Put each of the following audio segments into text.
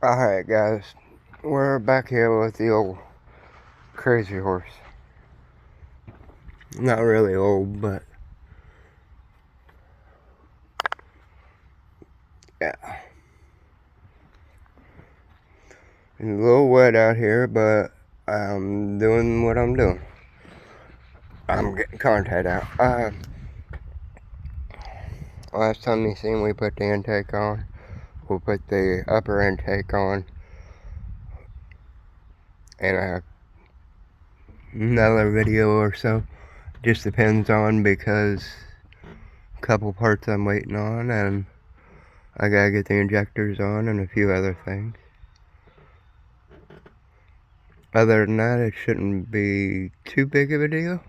Alright guys, we're back here with the old Crazyhorse. Not really old, but yeah. It's a little wet out here, but I'm doing what I'm doing. I'm getting content out. Last time you seen we put the intake on, we'll put the upper intake on, and another video or so. Just depends on, because a couple parts I'm waiting on, and I gotta get the injectors on and a few other things. Other than that, it shouldn't be too big of a deal.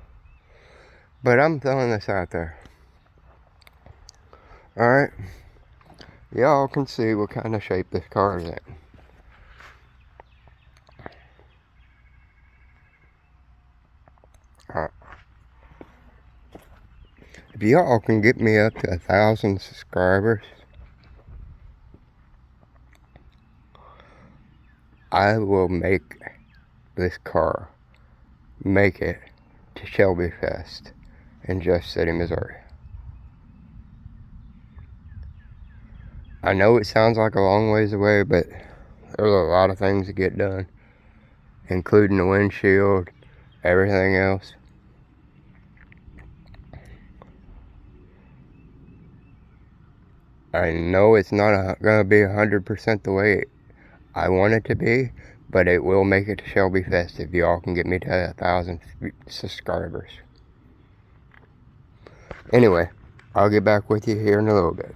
But I'm throwing this out there. Alright. Y'all can see what kind of shape this car is in. Alright. If y'all can get me up to 1,000 subscribers, I will make this car, make it to Shelbyfest in Jeff City, Missouri. I know it sounds like a long ways away, but there's a lot of things to get done, including the windshield, everything else. I know it's not going to be 100% the way I want it to be, but it will make it to Shelbyfest if y'all can get me to 1,000 subscribers. Anyway, I'll get back with you here in a little bit.